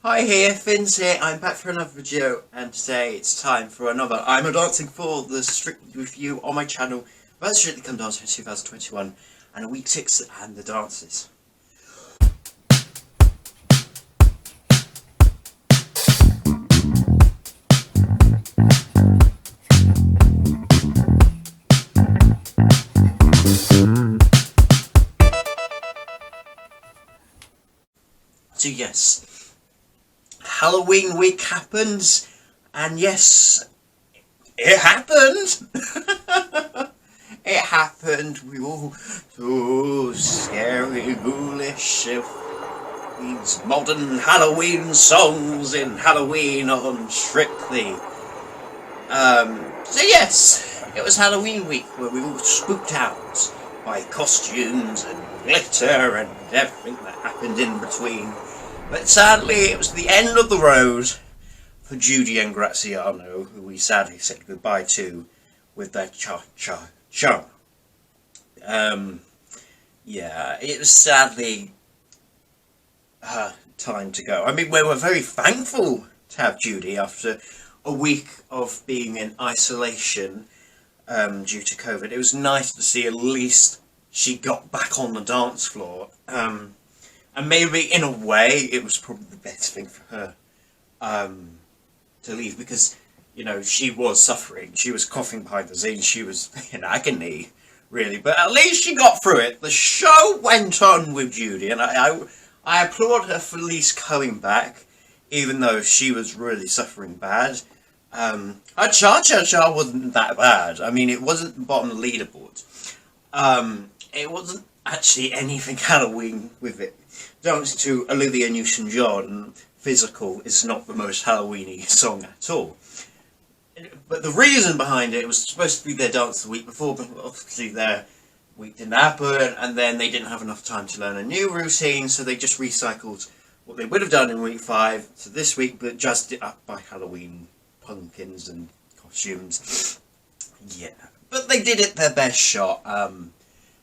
Hi here, Finns here. I'm back for another video, and today it's time for another I'm a Dancing for the Strictly review on my channel about Strictly Come Dancing 2021 and week 6 and the dances. So yes, Halloween week happens, and yes, it happened! It happened. We all so scary, ghoulish. These modern Halloween songs in Halloween on Strictly. So yes, it was Halloween week where we all spooked out by costumes and glitter and everything that happened in between. But sadly, it was the end of the road for Judy and Graziano, who we sadly said goodbye to with their cha-cha-cha. Yeah, it was sadly her time to go. I mean, we were very thankful to have Judy after a week of being in isolation due to COVID. It was nice to see at least she got back on the dance floor. And maybe in a way it was probably the best thing for her to leave, because, you know, she was suffering. She was coughing behind the scenes. She was in agony, really. But at least she got through it. The show went on with Judy, and I applaud her for at least coming back, even though she was really suffering bad. Her cha-cha-cha wasn't that bad. I mean, it wasn't the bottom of the leaderboard. It wasn't actually anything Halloween with it. Thanks to Olivia Newton-John, Physical is not the most Halloweeny song at all. But the reason behind it was supposed to be their dance the week before, but obviously their week didn't happen, and then they didn't have enough time to learn a new routine, so they just recycled what they would have done in week 5 to this week, but just it up by Halloween pumpkins and costumes. Yeah, but they did it their best shot,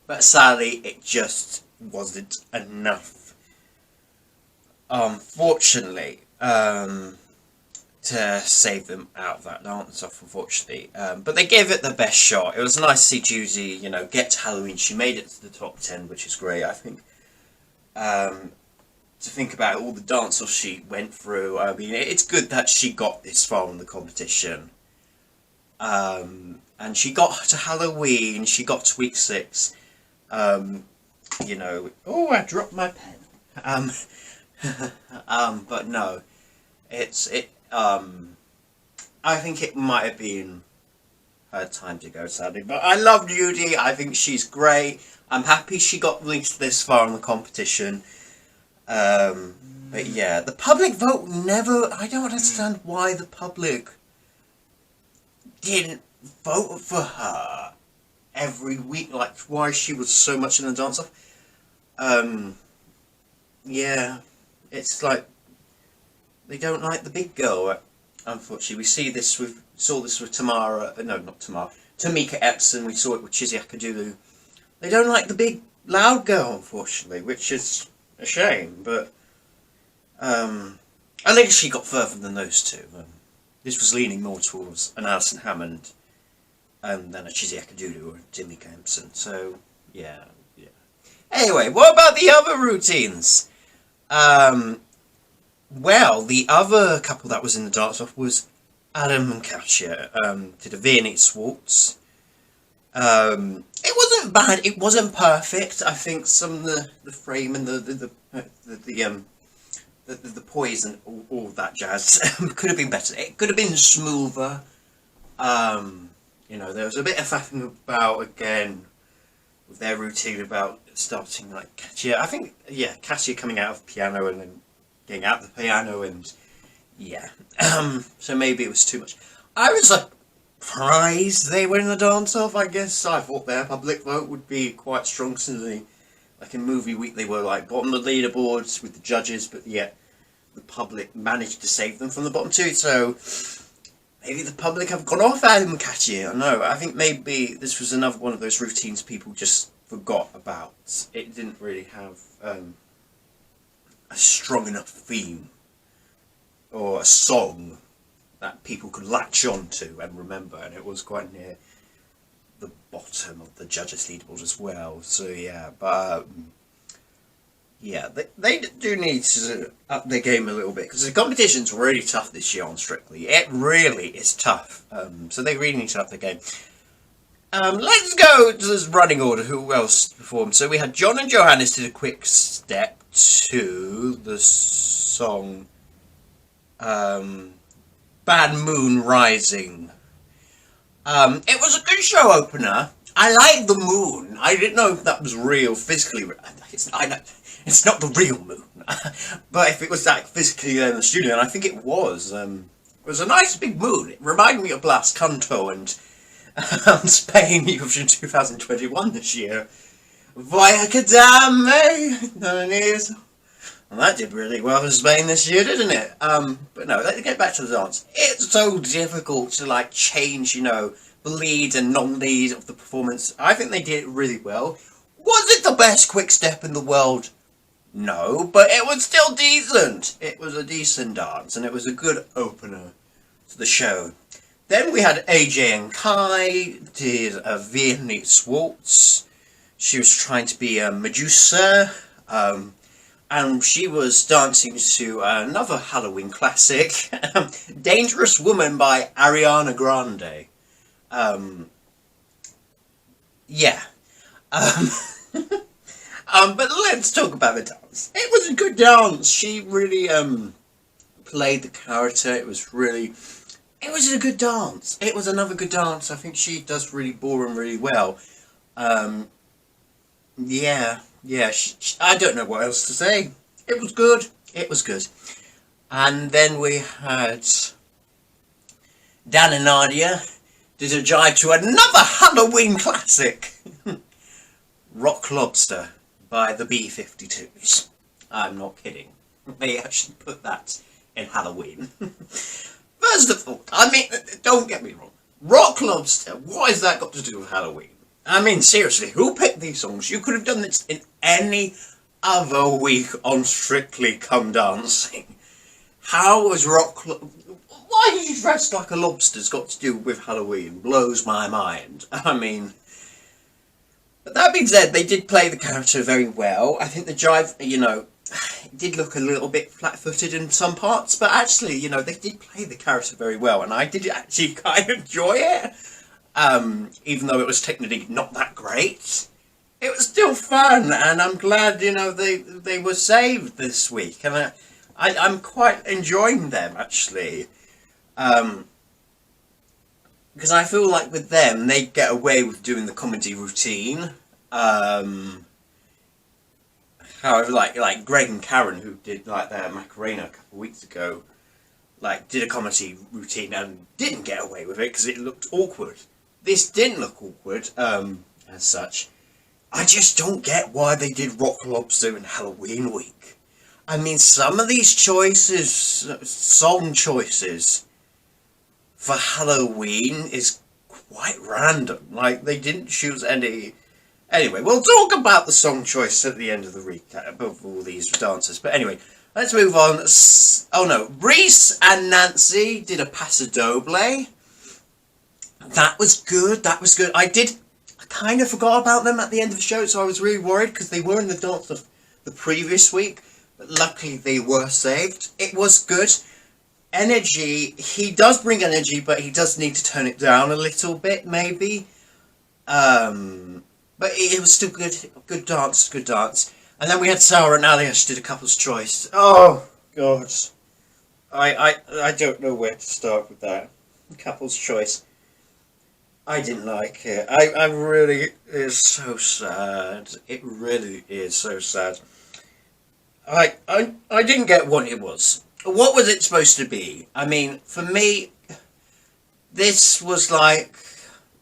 but sadly it just wasn't enough. Unfortunately, to save them out of that dance off, unfortunately. But they gave it the best shot. It was nice to see Judy, you know, get to Halloween. She made it to the top 10, which is great, I think. To think about all the dance-offs she went through, I mean, it's good that she got this far in the competition. And she got to Halloween, she got to week 6. You know, oh, I dropped my pen. But no, I think it might have been her time to go, sadly. But I love Judy. I think she's great. I'm happy she got reached this far in the competition. But yeah, the public vote I don't understand why the public didn't vote for her every week, like why she was so much in the dance-off. Yeah, it's like they don't like the big girl. Unfortunately, we saw this with Tamara. No, not Tamara. Tamika Epson. We saw it with Chizzy Akadulu. They don't like the big, loud girl, unfortunately, which is a shame. But I think she got further than those two. This was leaning more towards an Alison Hammond than a Chizzy Akadulu or a Tamika Epson. So yeah. Anyway, what about the other routines? Well, the other couple that was in the dance-off was Adam and Katya. Did a Viennese waltz. It wasn't bad. It wasn't perfect. I think some of the frame and the poise and all that jazz could have been better. It could have been smoother. You know, there was a bit of faffing about again with their routine about starting like Katya. I think, yeah, Katya coming out of the piano and then getting out of the piano, and yeah. So maybe it was too much. I was surprised they were in the dance-off, I guess. I thought their public vote would be quite strong, since like in movie week they were like bottom of the leaderboards with the judges, but yet the public managed to save them from the bottom 2, so maybe the public have gone off Adam and Katya. I don't know. I think maybe this was another one of those routines people just forgot about. It didn't really have a strong enough theme or a song that people could latch on to and remember, and it was quite near the bottom of the judges' leaderboard as well. So yeah, but yeah, they do need to up their game a little bit, because the competition's really tough this year on Strictly. It really is tough. So they really need to up their game. Let's go to this running order. Who else performed? So we had John and Johannes did a quick step to the song Bad Moon Rising. It was a good show opener. I like the moon. I didn't know if that was real physically. It's not the real moon. But if it was like physically there in the studio, and I think it was. It was a nice big moon. It reminded me of Blas Canto and Spain Eurovision 2021 this year. Vaya que dame, well, that did really well for Spain this year, didn't it? But no, let's get back to the dance. It's so difficult to like change, the lead and non-lead of the performance. I think they did it really well. Was it the best quick step in the world? No, but it was still decent. It was a decent dance, and it was a good opener to the show. Then we had AJ and Kai did a Viennese waltz. She was trying to be a Medusa, and she was dancing to another Halloween classic, Dangerous Woman by Ariana Grande. Yeah. But let's talk about the dance. It was a good dance. She really played the character. It was a good dance. It was another good dance. I think she does really ballroom really well. Yeah. I don't know what else to say. It was good. It was good. And then we had Dan and Nadia did a jive to another Halloween classic, Rock Lobster by the B-52s. I'm not kidding. They actually put that in Halloween. First of all, don't get me wrong. Rock Lobster, what has that got to do with Halloween? Seriously, who picked these songs? You could have done this in any other week on Strictly Come Dancing. How was why did you dress like a lobster's got to do with Halloween? Blows my mind. But that being said, they did play the character very well. I think the jive, it did look a little bit flat-footed in some parts, but actually, they did play the character very well, and I did actually kind of enjoy it. Even though it was technically not that great, it was still fun, and I'm glad, they were saved this week, and I'm quite enjoying them, actually. Because I feel like with them, they get away with doing the comedy routine. However, like Greg and Karen, who did like their Macarena a couple of weeks ago, did a comedy routine and didn't get away with it because it looked awkward. This didn't look awkward, as such. I just don't get why they did Rock Lobster in Halloween week. Some of these choices, song choices for Halloween is quite random. They didn't choose any. Anyway, we'll talk about the song choice at the end of the recap of all these dancers. But anyway, let's move on. Oh no, Reese and Nancy did a Paso Doble. That was good. I kind of forgot about them at the end of the show, so I was really worried because they were in the dance of the previous week. But luckily they were saved. It was good. Energy, he does bring energy, but he does need to turn it down a little bit, maybe. But it was still good. Good dance. And then we had Sarah and Alias did a couple's choice. Oh, God. I don't know where to start with that. Couple's choice. I didn't like it. I really is so sad. It really is so sad. I didn't get what it was. What was it supposed to be? For me, this was like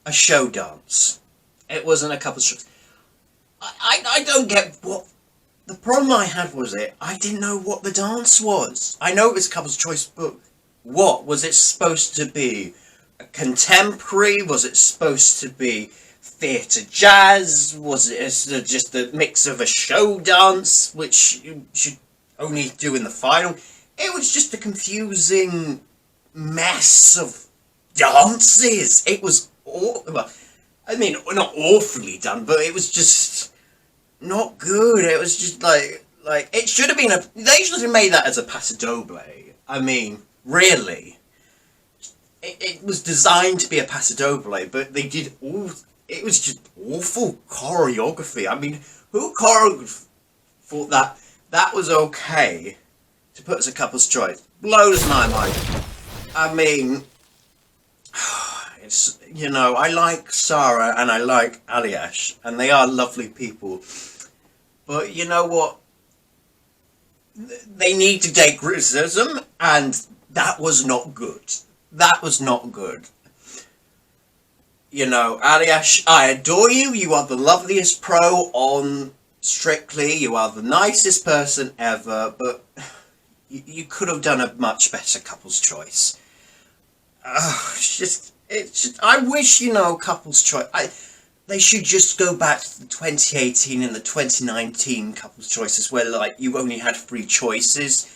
a show dance. It wasn't a couple's choice. I don't get what... The problem I had was I didn't know what the dance was. I know it was couple's choice, but what? Was it supposed to be a contemporary? Was it supposed to be theatre jazz? Was it just a mix of a show dance, which you should only do in the final? it was just a confusing mess of dances. It was well, I mean, not awfully done, but it was just not good. It was just like it should have been a. They should have made that as a paso doble. I mean, really, it was designed to be a paso doble, but they did all. It was just awful choreography. I mean, who choreographed thought that was okay to put as a couple's choice? Blows my mind. I mean, it's, you know, I like Sarah and I like Aliash, and they are lovely people. But you know what? They need to take criticism, and that was not good. That was not good. You know, Aliash, I adore you. You are the loveliest pro on Strictly. You are the nicest person ever, but you could have done a much better couple's choice. It's just, I wish, you know, couple's choice. They should just go back to the 2018 and the 2019 couple's choices, where like you only had 3 choices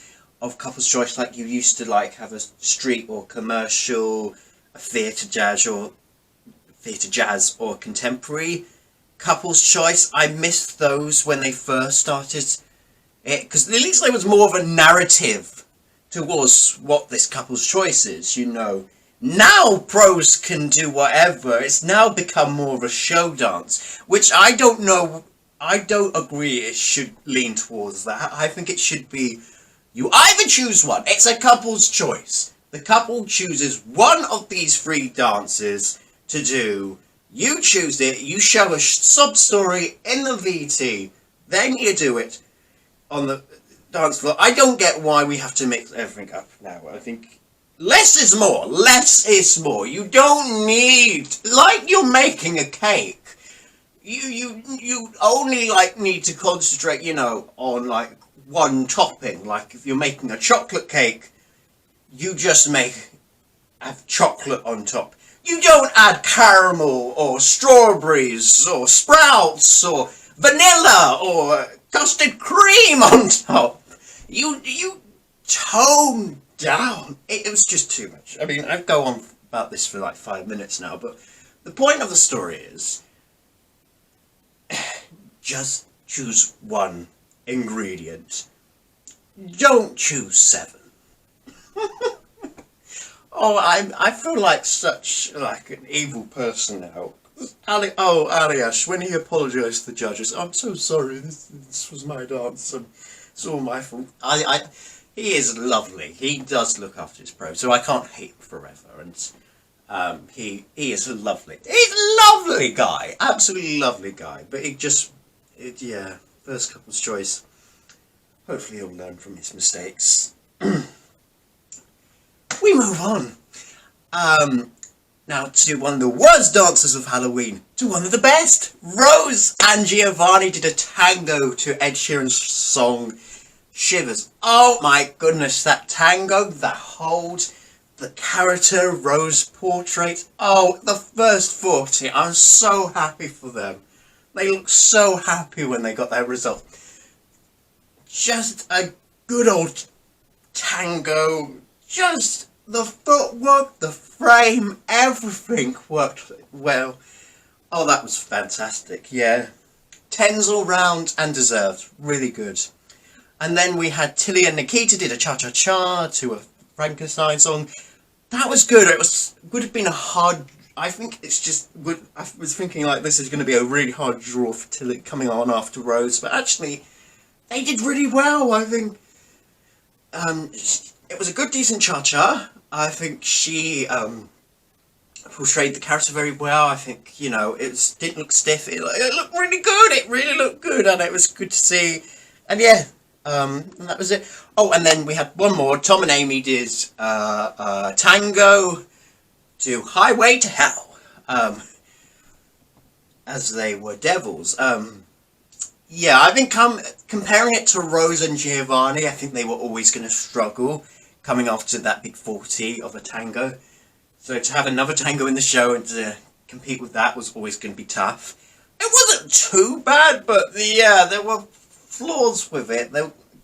of couple's choice, like you used to like have a street or commercial, a theatre jazz or contemporary couple's choice. I missed those when they first started it, because at least there was more of a narrative towards what this couple's choice is, you know. Now pros can do whatever. It's now become more of a show dance, which I don't know. I don't agree it should lean towards that. I think it should be, you either choose one. It's a couple's choice. The couple chooses one of these 3 dances to do. You choose it. You show a sub-story in the VT. Then you do it on the dance floor. I don't get why we have to mix everything up now. I think less is more. Less is more. You don't need, like you're making a cake. You only like need to concentrate, you know, on like one topping. Like if you're making a chocolate cake, you just have chocolate on top. You don't add caramel or strawberries or sprouts or vanilla or custard cream on top. You tone down. It was just too much. I mean, I go on about this for like 5 minutes now, but the point of the story is just choose one ingredient. Don't choose 7. Oh, I feel like such like an evil person now. Aliash, when he apologised to the judges, I'm so sorry. This was my dance, and it's all my fault. He is lovely. He does look after his pro, so I can't hate forever. And he is a lovely. He's a lovely guy, absolutely lovely guy. But yeah, first couple's choice. Hopefully, he'll learn from his mistakes. We move on. Now to one of the worst dancers of Halloween, to one of the best. Rose and Giovanni did a tango to Ed Sheeran's song Shivers. Oh my goodness, that tango, that hold, the character Rose portrait. Oh, the first 40. I'm so happy for them. They looked so happy when they got their result. Just a good old tango. Just the footwork, the frame, everything worked well. Oh, that was fantastic, yeah. 10s all round and deserved. Really good. And then we had Tilly and Nikita did a cha-cha-cha to a Frankenstein song. That was good. Would have been a hard... I think it's just... I was thinking like this is going to be a really hard draw for Tilly coming on after Rose. But actually, they did really well, I think. It was a good, decent cha-cha. I think she portrayed the character very well. I think, you know, it didn't look stiff. It looked really good. It really looked good, and it was good to see. And yeah, and that was it. Oh, and then we had one more. Tom and Amy did tango to Highway to Hell, as they were devils. Yeah, I think comparing it to Rose and Giovanni, I think they were always going to struggle coming after that big 40 of a tango. So to have another tango in the show and to compete with that was always going to be tough. It wasn't too bad, but yeah, there were flaws with it.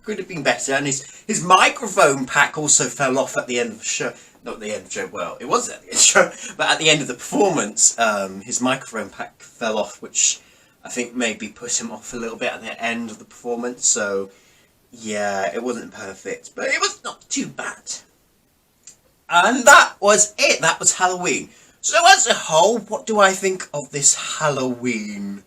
could have been better, and his microphone pack also fell off at the end of the show. Not at the end of the show, well, it was at the end of the show, but at the end of the performance, his microphone pack fell off, which I think maybe put him off a little bit at the end of the performance, so yeah, it wasn't perfect, but it was not too bad. And that was it, that was Halloween. So as a whole, what do I think of this Halloween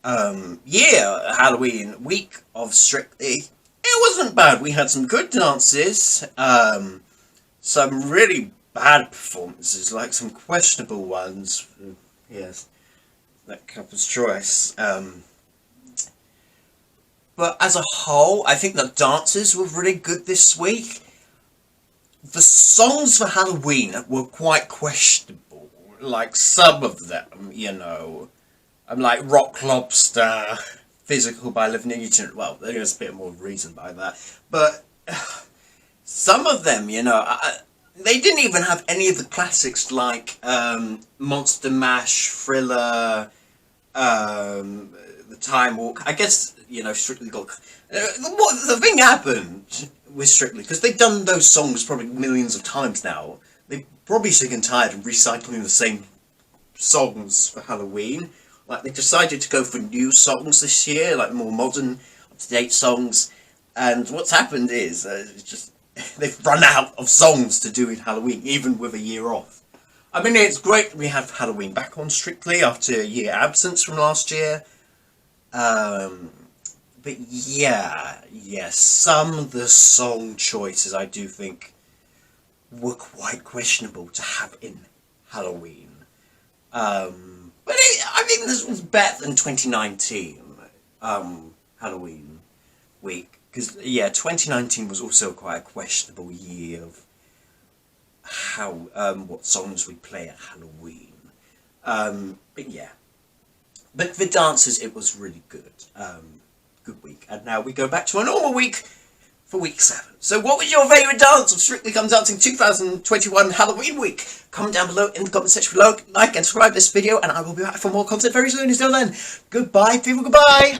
Halloween week of Strictly? It wasn't bad. We had some good dances, some really bad performances, like some questionable ones. Yes, that couple's choice. But as a whole, I think the dances were really good this week. The songs for Halloween were quite questionable. Like some of them, like Rock Lobster, Physical by Liv Newton. Well, there's a bit more reason by that. But some of them, they didn't even have any of the classics like Monster Mash, Thriller, The Time Walk. I guess, Strictly got... the thing happened with Strictly, because they've done those songs probably millions of times now. They're probably sick and tired of recycling the same songs for Halloween. Like, they decided to go for new songs this year, like more modern, up-to-date songs. And what's happened is, they've run out of songs to do in Halloween, even with a year off. I mean, it's great that we have Halloween back on Strictly after a year absence from last year. But yes, some of the song choices I do think were quite questionable to have in Halloween. But I think this was better than 2019 Halloween week. Because, 2019 was also quite a questionable year of how, what songs we play at Halloween. But for dancers, it was really good. Good week. And now we go back to a normal week for week 7. So what was your favourite dance of Strictly Come Dancing 2021 Halloween week? Comment down below in the comment section below, like and subscribe to this video, and I will be back for more content very soon. Until then, goodbye people, goodbye!